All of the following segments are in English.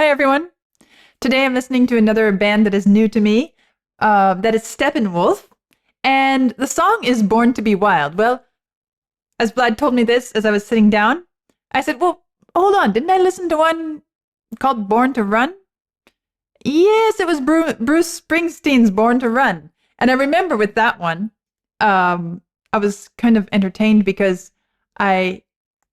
Hi, everyone. Today I'm listening to another band that is new to me. That is Steppenwolf. And the song is Born to be Wild. Well, as Vlad told me this as I was sitting down, I said, well, hold on. Didn't I listen to one called Born to Run? Yes, it was Bruce Springsteen's Born to Run. And I remember with that one, I was kind of entertained because I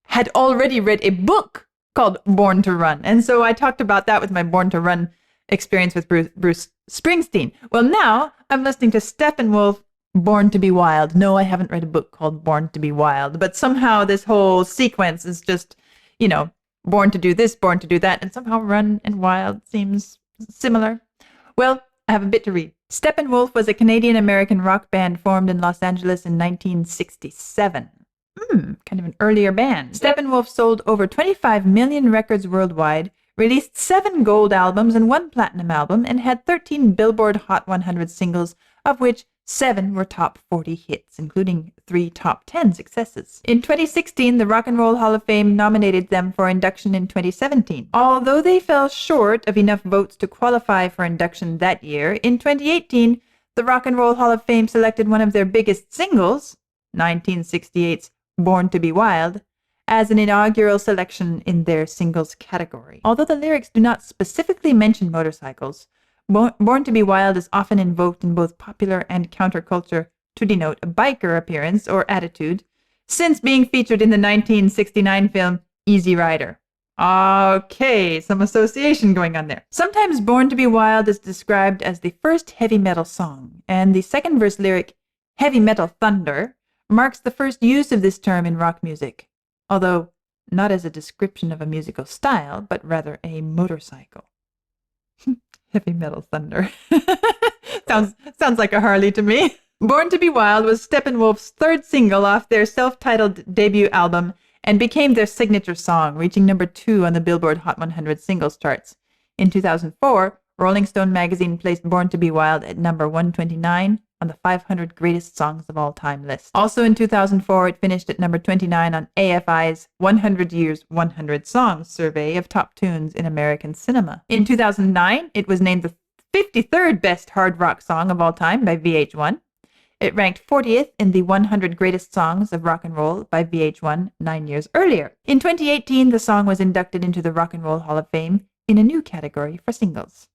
had already read a book called Born to Run. And so I talked about that with my Born to Run experience with Bruce Springsteen. Well, now I'm listening to Steppenwolf, Born to be Wild. No, I haven't read a book called Born to be Wild, but somehow this whole sequence is just, born to do this, born to do that, and somehow Run and Wild seems similar. Well, I have a bit to read. Steppenwolf was a Canadian-American rock band formed in Los Angeles in 1967. Kind of an earlier band. Steppenwolf sold over 25 million records worldwide, released 7 gold albums and 1 platinum album, and had 13 Billboard Hot 100 singles, of which 7 were top 40 hits, including 3 top 10 successes. In 2016, the Rock and Roll Hall of Fame nominated them for induction in 2017. Although they fell short of enough votes to qualify for induction that year, in 2018, the Rock and Roll Hall of Fame selected one of their biggest singles, 1968's Born to be Wild, as an inaugural selection in their singles category. Although the lyrics do not specifically mention motorcycles, Born to be Wild is often invoked in both popular and counterculture to denote a biker appearance or attitude, since being featured in the 1969 film Easy Rider. Okay, some association going on there. Sometimes Born to be Wild is described as the first heavy metal song, and the second verse lyric, Heavy Metal Thunder, marks the first use of this term in rock music, although not as a description of a musical style, but rather a motorcycle. Heavy Metal Thunder. Sounds like a Harley to me. Born to be Wild was Steppenwolf's 3rd single off their self-titled debut album and became their signature song, reaching number 2 on the Billboard Hot 100 singles charts. In 2004, Rolling Stone magazine placed Born to be Wild at number 129 on the 500 Greatest Songs of All Time list. Also in 2004, it finished at number 29 on AFI's 100 Years, 100 Songs survey of top tunes in American cinema. In 2009, it was named the 53rd best hard rock song of all time by VH1. It ranked 40th in the 100 Greatest Songs of Rock and Roll by VH1 9 years earlier. In 2018, the song was inducted into the Rock and Roll Hall of Fame in a new category for singles.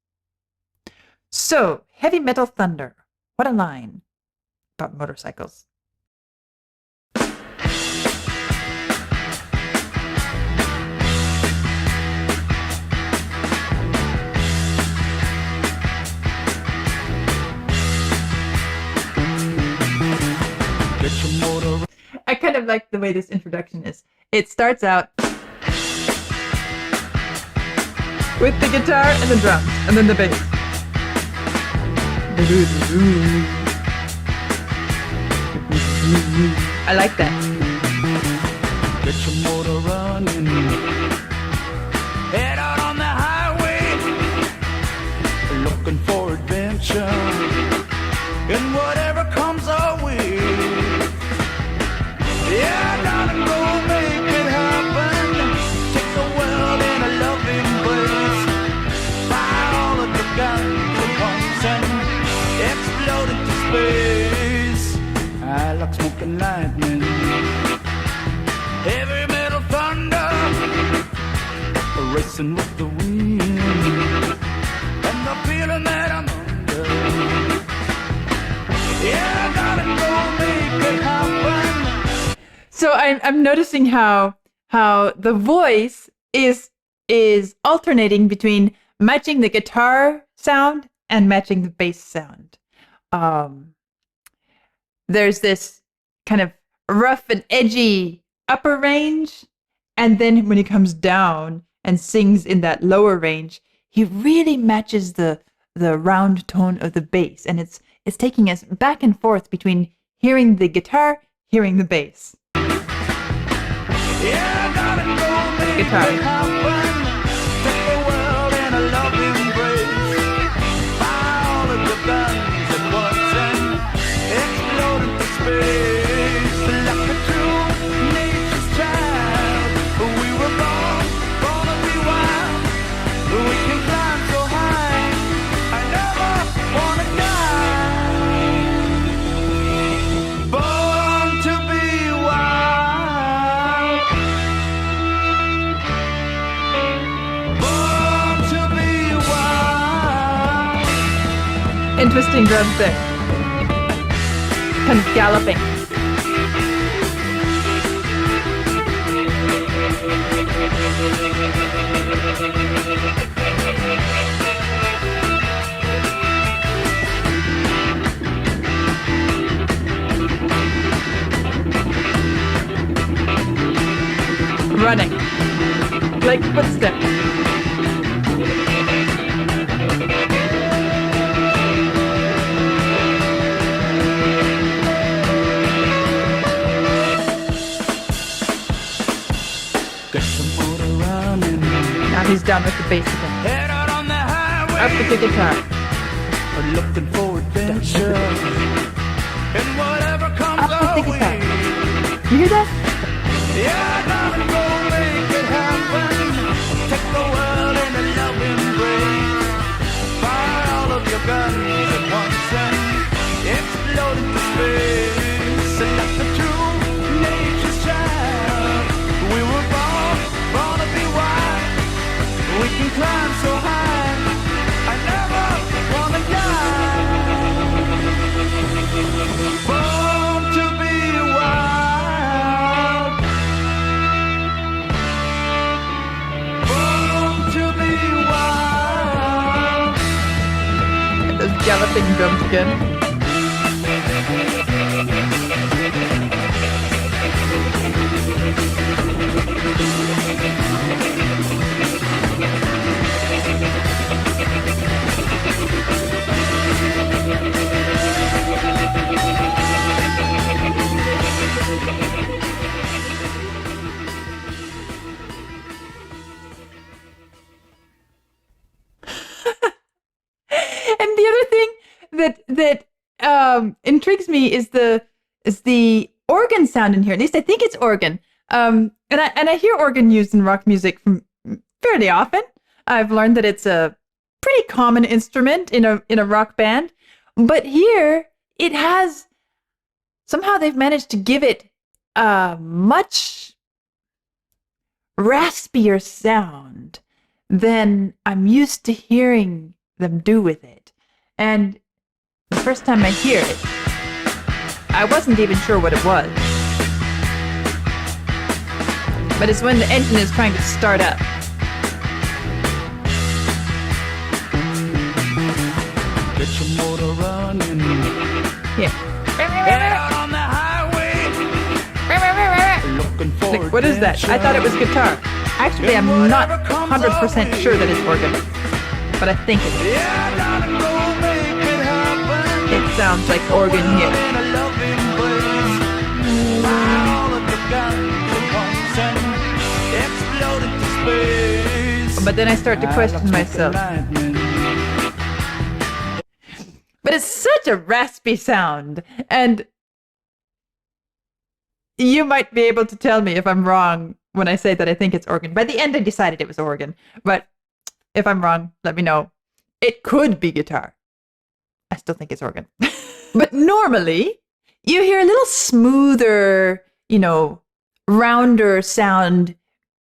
So, Heavy Metal Thunder. What a line about motorcycles. I kind of like the way this introduction is. It starts out with the guitar and the drums, and then the bass. I like that. Get your motor running. Head out on the highway. Looking for adventure. And whatever comes our way. Yeah, darling, go make it happen. Take the world in a loving embrace. Fire all of the guns at once and explode into space. I like smoking lightning, heavy metal thunder, racing with the wind, and the feeling that I'm under. Yeah, darling, go make it happen. So I'm noticing how the voice is alternating between matching the guitar sound and matching the bass sound. There's this kind of rough and edgy upper range, and then when he comes down and sings in that lower range, he really matches the round tone of the bass, and it's taking us back and forth between hearing the guitar, hearing the bass. Yeah, darling, go make Guitar. it happen. Take the world in a loving embrace. Fire all of the guns at once and explode into space. Like a true nature's child, we were born to be wild. We can Interesting drums there. Kind of galloping. Running. Like footsteps. Get the motor running. Now he's done with the bass again. Head out on the highway. Up with the guitar. Looking for adventure. And whatever comes Up our with the way. guitar. You hear that? Yeah, darling, go make it happen. Take the world in a loving embrace. Fire all of your guns at once and explode into space. And like the true nature's child, we were born to be wild. We can climb so high. I never wanna die. Born to be wild. Born to be wild. Those galloping drums again. And the other thing that intrigues me is the organ sound in here. At least I think it's organ. And I hear organ used in rock music from fairly often. I've learned that it's a pretty common instrument in a rock band. But here it has somehow they've managed to give it a much raspier sound than I'm used to hearing them do with it. And the first time I hear it, I wasn't even sure what it was. But it's when the engine is trying to start up. Get your motor running. Here. Head out on the highway. Looking for Like, what is that? I thought it was guitar. Actually, I'm not 100% sure that it's organ. But I think it is. Yeah, darling, go make it happen. It sounds like organ here. In a loving embrace. Fire all of the guns at once and explode into space. But then I start to question myself. Lightning. But it's such a raspy sound. And you might be able to tell me if I'm wrong when I say that I think it's organ. By the end, I decided it was organ. But if I'm wrong, let me know. It could be guitar. I still think it's organ. But normally, you hear a little smoother, rounder sound,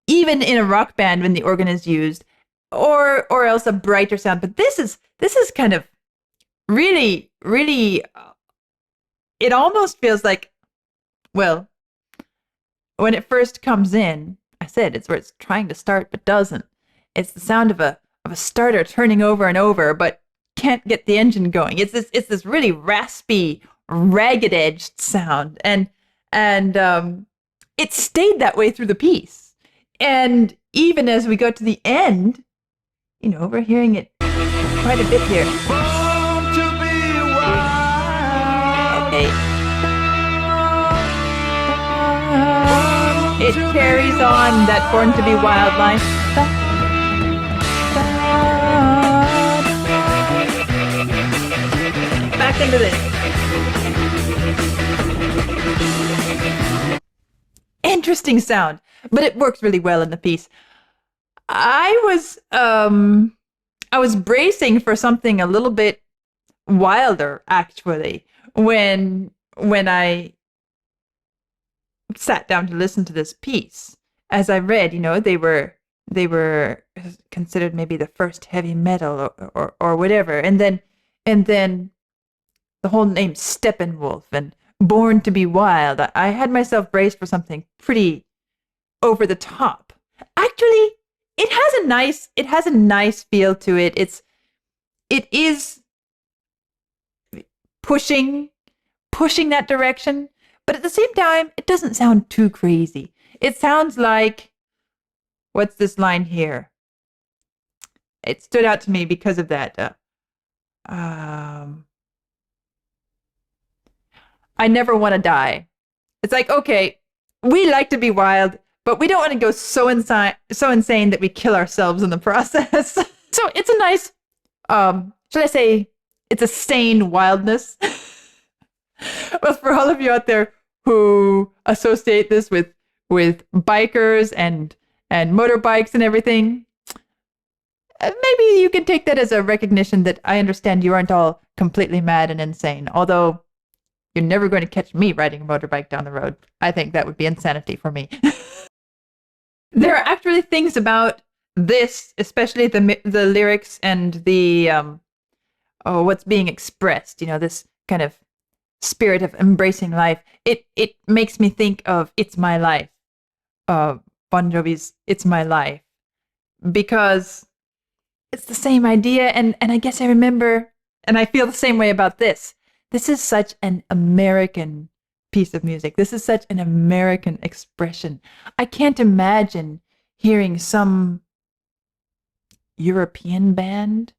even in a rock band when the organ is used, or else a brighter sound. But this is kind of really, really, it almost feels like, well, when it first comes in, I said it's where it's trying to start but doesn't. It's the sound of a starter turning over and over, but can't get the engine going. It's this really raspy, ragged edged sound, and it stayed that way through the piece. And even as we go to the end, we're hearing it quite a bit here. Born to be wild. Okay. It carries on that Born to be Wild line. Back into this. Interesting sound, but it works really well in the piece. I was bracing for something a little bit wilder, actually, when I sat down to listen to this piece. As I read, they were considered maybe the first heavy metal or whatever, and then the whole name Steppenwolf and Born to be Wild. I had myself braced for something pretty over the top. Actually, it has a nice feel to it. It is pushing that direction, but at the same time, it doesn't sound too crazy. It sounds like, what's this line here? It stood out to me because of that. I never want to die. It's like, okay, we like to be wild, but we don't want to go so insane that we kill ourselves in the process. So it's a nice, should I say, it's a sane wildness. Well, for all of you out there who associate this with bikers and motorbikes and everything, maybe you can take that as a recognition that I understand you aren't all completely mad and insane. Although you're never going to catch me riding a motorbike down the road. I think that would be insanity for me. There are actually things about this, especially the lyrics and the what's being expressed. You know, this kind of spirit of embracing life. It makes me think of "It's My Life," Bon Jovi's "It's My Life," because it's the same idea. And I guess I remember, and I feel the same way about this. This is such an American piece of music. This is such an American expression. I can't imagine hearing some European band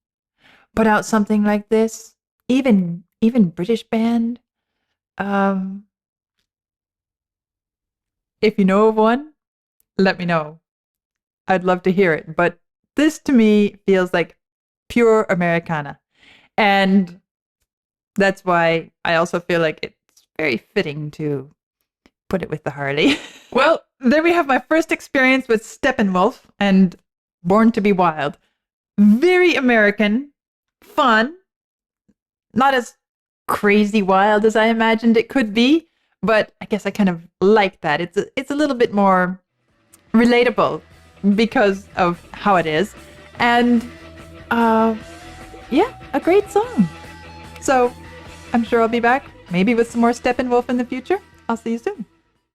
put out something like this. Even British band. If you know of one, let me know. I'd love to hear it. But this to me feels like pure Americana. And that's why I also feel like it's very fitting to put it with the Harley. Well, there we have my first experience with Steppenwolf and Born to be Wild. Very American, fun, not as crazy wild as I imagined it could be, but I guess I kind of like that. It's a little bit more relatable because of how it is. And yeah, a great song. So I'm sure I'll be back, maybe with some more Steppenwolf in the future. I'll see you soon.